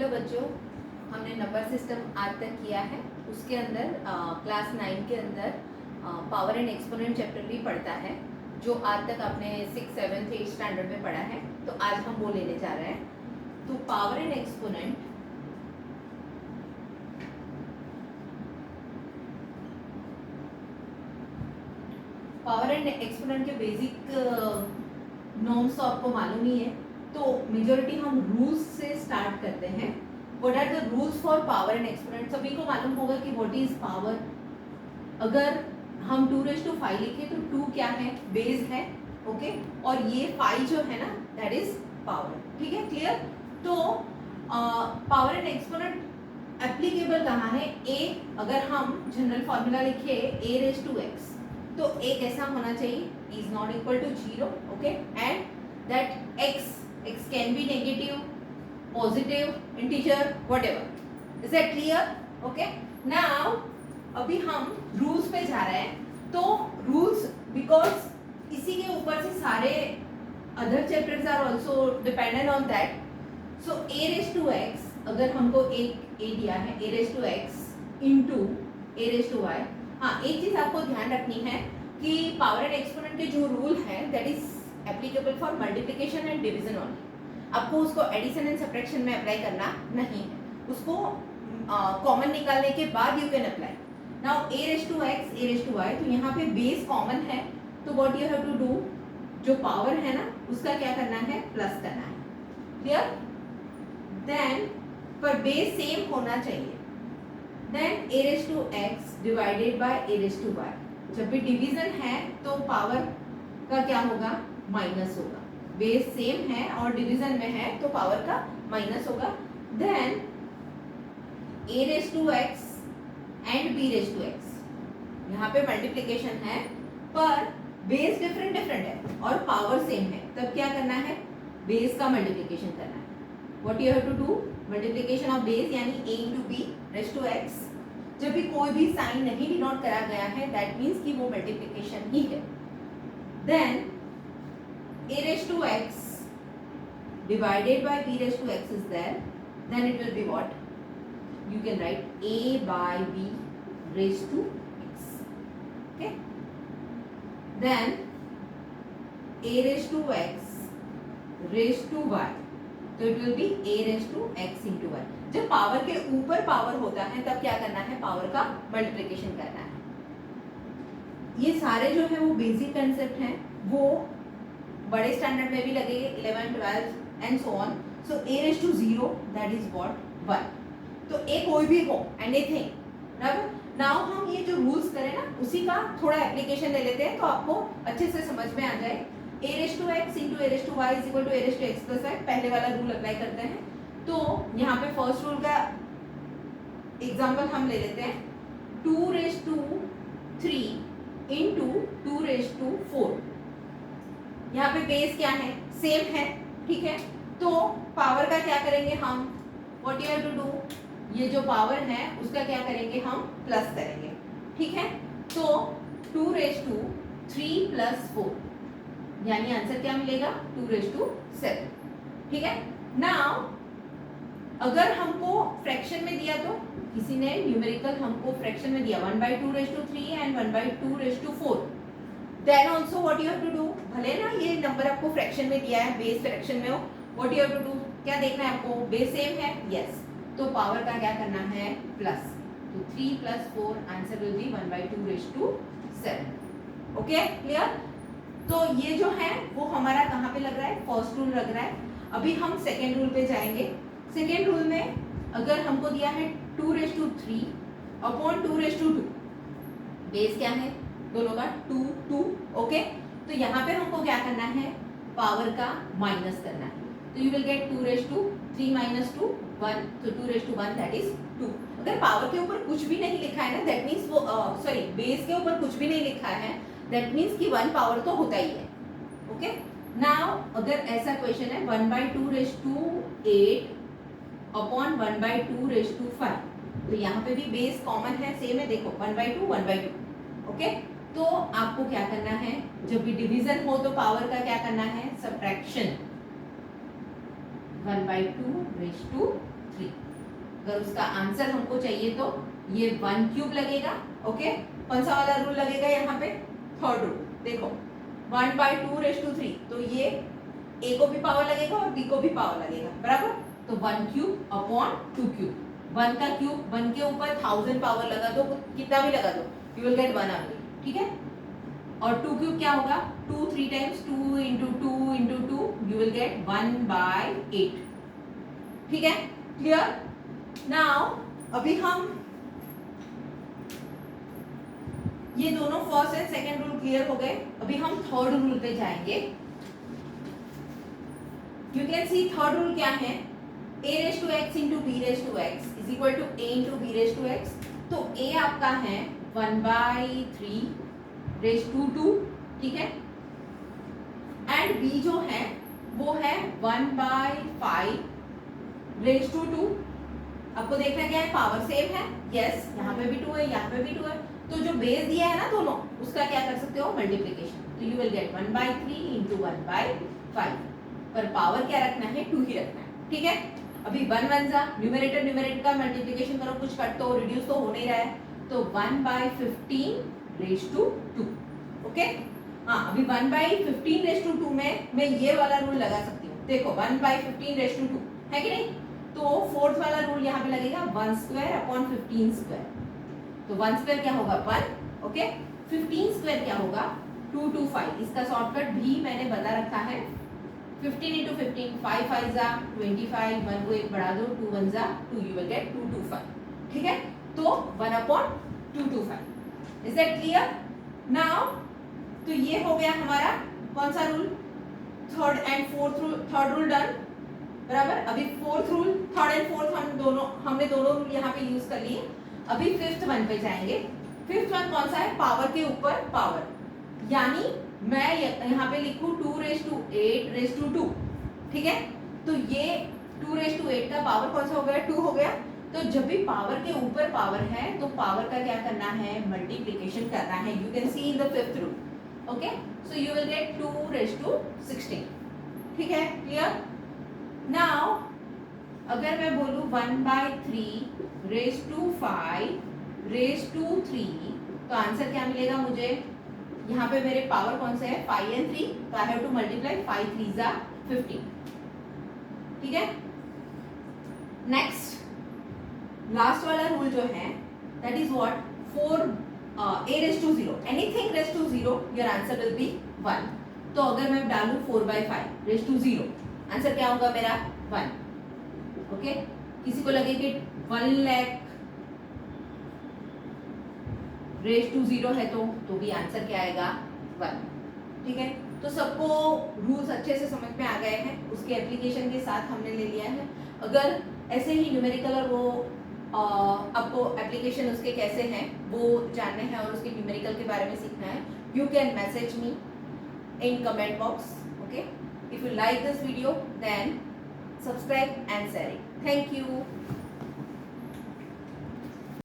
Hello बच्चों, हमने number system आज तक किया है। उसके अंदर क्लास 9 के अंदर पावर एंड एक्सपोनेंट चैप्टर भी पढ़ता है, जो आज तक आपने 6, 7, 8 स्टैंडर्ड में पढ़ा है। तो आज हम वो लेने जा रहे हैं। तो पावर एंड एक्सपोनेंट के बेसिक नॉर्म्स तो आपको मालूम ही है। तो मेजॉरिटी हम रूल्स से स्टार्ट करते हैं। What are the rules for power and exponent? सभी को मालूम होगा कि व्हाट इज पावर। अगर हम 2⁵ लिखे तो 2 क्या है? बेस है, ओके। और ये 5 जो है ना, दैट इज पावर। ठीक है, क्लियर? तो पावर एंड एक्सपोनेंट एप्लीकेबल कहाँ है? ए, अगर हम जनरल फॉर्मूला लिखे a⁴x, तो a कैसा होना चाहिए? Is not equal to 0, okay. And that x can be negative, positive, integer, whatever. Is that clear? Okay. Now अभी हम रूल्स पे जा रहे हैं। तो रूल्स, बिकॉज इसी के ऊपर से सारे other chapters are also dependent on that. So a⁴x, अगर हमको एक a दिया है, a⁴x इंटू a⁴y। हाँ, एक चीज आपको ध्यान रखनी है कि पावर एंड एक्सपोनेंट के जो रूल है that is applicable for multiplication and division only. आपको उसको एडिशन एंड सब्ट्रैक्शन में अप्लाई करना नहीं है। उसको कॉमन निकालने के बाद you can apply. Now a⁴x, a⁴y, तो यहाँ पे बेस कॉमन है, तो what you have to do, जो पावर है ना उसका क्या करना है? प्लस करना है। क्लियर? देन पर बेस सेम होना चाहिए। Then a⁴x divided by a⁴y। जब भी डिवीजन है तो पावर का क्या होगा? माइनस होगा। बेस सेम है और डिवीजन में है तो पावर का माइनस होगा। देन a⁴x एंड b⁴x, यहाँ पे मल्टीप्लिकेशन है पर बेस डिफरेंट है और पावर सेम है, तब क्या करना है? बेस का मल्टीप्लिकेशन करना है। What you have to do? Multiplication of base यानी a इंटू b⁴x। जब भी कोई भी साइन नहीं डिनोट करा गया है दैट मीन्स कि वो मल्टीप्लिकेशन ही है। Then a⁴x divided by b⁴x is there, then it will be what? You can write a by b⁴x, okay. Then a⁴x raised to y, तो it will be a⁴x into y। जब power के ऊपर power होता है तब क्या करना है? पावर का मल्टीप्लिकेशन करना है। ये सारे जो है वो बेसिक कंसेप्ट हैं, वो बड़े स्टैंडर्ड में भी लगेंगे, 11, 12 and so on. So a⁴0 that is what? 1। तो a कोई भी हो, एनीथिंग, बराबर। नाउ हम ये जो रूल्स करें ना उसी का थोड़ा एप्लीकेशन ले लेते हैं तो आपको अच्छे से समझ में आ जाए। a⁴x into a⁴y is equal to a⁴x plus y, पहले वाला रूल अप्लाई करते हैं। तो यहाँ पे फर्स्ट रूल का एग्जांपल हम ले लेते हैं। 2⁵3 इंटू 2⁴4। यहाँ पे बेस क्या है? सेम है, ठीक है। तो पावर का क्या करेंगे हम? What you have to do, ये जो पावर है उसका क्या करेंगे? हम प्लस करेंगे, ठीक है। तो 2⁵3 प्लस 4 यानी आंसर क्या मिलेगा? 2�7, ठीक है। नाउ अगर हमको फ्रैक्शन में दिया, तो किसी ने न्यूमेरिकल हमको फ्रैक्शन में दिया 1/2⁵3 and 1/2⁴, then also what you have to do, भले ना ये नंबर आपको फ्रैक्शन में दिया है, बेस फ्रैक्शन में हो, what you have to do, क्या देखना है आपको? बेस सेम है, यस, तो पावर का क्या करना है? प्लस। तो 3 plus 4 answer will be 1/2�7, okay, clear? तो ये जो है वो हमारा कहाँ पे लग रहा है? फर्स्ट रूल लग रहा है। अभी हम सेकेंड रूल पे जाएंगे। सेकेंड रूल में अगर हमको दिया है 2⁵3 अपॉन 2⁵2, बेस क्या है दोनों का? 2, ओके। तो यहाँ पे हमको क्या करना है? पावर का माइनस करना है। तो यू विल गेट 2⁵3 माइनस 2, 1, तो 2⁵1 दैट इज 2। अगर पावर के ऊपर कुछ भी नहीं लिखा है ना, दैट मीन्स वो सॉरी बेस के ऊपर कुछ भी नहीं लिखा है, दैट मीन्स कि 1 पावर तो होता ही है, ओके। नाउ अगर ऐसा क्वेश्चन है 1/2⁸8 अपॉन 1/2⁵5, तो यहाँ पे भी बेस कॉमन है, सेम है, देखो 1/2, 1/2, ओके। तो आपको क्या करना है? जब भी डिवीजन हो तो पावर का क्या करना है? सब्ट्रैक्शन। 1/2⁵3, अगर उसका आंसर हमको चाहिए तो ये 1 क्यूब लगेगा। ओके, कौन सा वाला रूल लगेगा यहाँ पे? Third rule. देखो 1/2⁻3, तो ये a को भी पावर लगेगा और b को भी पावर लगेगा, बराबर। तो 1 क्यूब अपॉन 2 क्यूब। 1 का क्यूब, 1 के ऊपर 1000 पावर लगा दो, कितना भी लगा दो, यू विल गेट 1 ओनली, ठीक है। और 2 क्यूब क्या होगा? 2 3 times 2 into 2 into 2, you will get 1/8, ठीक है, क्लियर। नाउ अभी हम ये दोनों first and second rule clear हो गए। अभी हम थर्ड रूल पे जाएंगे। You can see third rule क्या है? a raised to x into b raised to x is equal to a into b raised to x। तो a आपका है 1/3 raised to 2, ठीक है, एंड b जो है वो है 1/5 raised to 2। आपको देखना क्या है? पावर सेम है, यस, यहाँ पे भी 2 है, यहाँ पे भी 2 है, तो जो बेस दिया है ना दोनों, उसका क्या कर सकते हो? मल्टीप्लिकेशन। तो यू विल गेट 1/3 into 1/5, पर पावर क्या रखना है? 2 ही रखना है, ठीक है। अभी 1 1 जा, न्यूमरेटर न्यूमरेटर का मल्टीप्लिकेशन करो, कुछ कट तो रिड्यूस तो हो नहीं रहा है, तो 1/15 raised to 2, ओके। हाँ, अभी 1/15 raised to 2 में मैं ये वाला रूल लगा सकती हूँ। देखो 1/15 raised to 2 है कि नहीं, तो फोर्थ वाला रूल यहाँ पे लगेगा 1 स्क्वायर अपॉन 15 स्क्वायर। तो 1 स्क्वायर क्या होगा? 1, ओके। 15 स्क्वायर क्या होगा? 2 2 5। इसका शॉर्टकट भी मैंने बता रखा है। 15 into 15, 5 5 जा 25, 1 को 1 बढ़ा दो, 2 1 जा 2, यू विल गेट 2 2 5, ठीक है। तो 1/225। Is that clear? नाउ तो ये हो गया हमारा कौन सा rule? Third and fourth rule, third rule done, बराबर। अभी fourth rule, third and fourth हमने दोनों रूल यहाँ पे यूज कर लिए। अभी फिफ्थ वन पे जाएंगे। फिफ्थ वन कौन सा है? पावर के ऊपर पावर, यानी मैं यहाँ पे लिखूं 2 raised to 8 raised to 2, ठीक है। तो ये 2 raised to 8 का पावर कौन सा हो गया? 2 हो गया। तो जब भी पावर के ऊपर पावर है तो पावर का क्या करना है? मल्टीप्लिकेशन करना है। You can see in the fifth rule, okay. So you will get 2 raised to 16, ठीक है, क्लियर। नाउ अगर मैं बोलूं 1/3 raised to 5 raised to 3, तो आंसर क्या मिलेगा मुझे? यहाँ पे मेरे पावर कौन से है? 5 and 3, तो आई हैव टू मल्टीप्लाई 5 3 जा 15, ठीक है। नेक्स्ट लास्ट वाला रूल जो है that is what? 4 a raised to 0, anything raised to 0 your answer will B 1। तो अगर मैं डालूं 4/5 raised to 0, आंसर क्या होगा मेरा? 1, ओके। किसी को लगे कि 1 लाख रेज टू 0 है तो भी आंसर क्या आएगा? 1, ठीक है। तो सबको रूल्स अच्छे से समझ में आ गए हैं, उसके एप्लीकेशन के साथ हमने ले लिया है। अगर ऐसे ही न्यूमेरिकल और वो आपको एप्लीकेशन उसके कैसे हैं वो जानने हैं और उसके न्यूमेरिकल के बारे में सीखना है, you can message me in comment box, okay. If you like this video then subscribe and share it. Thank you.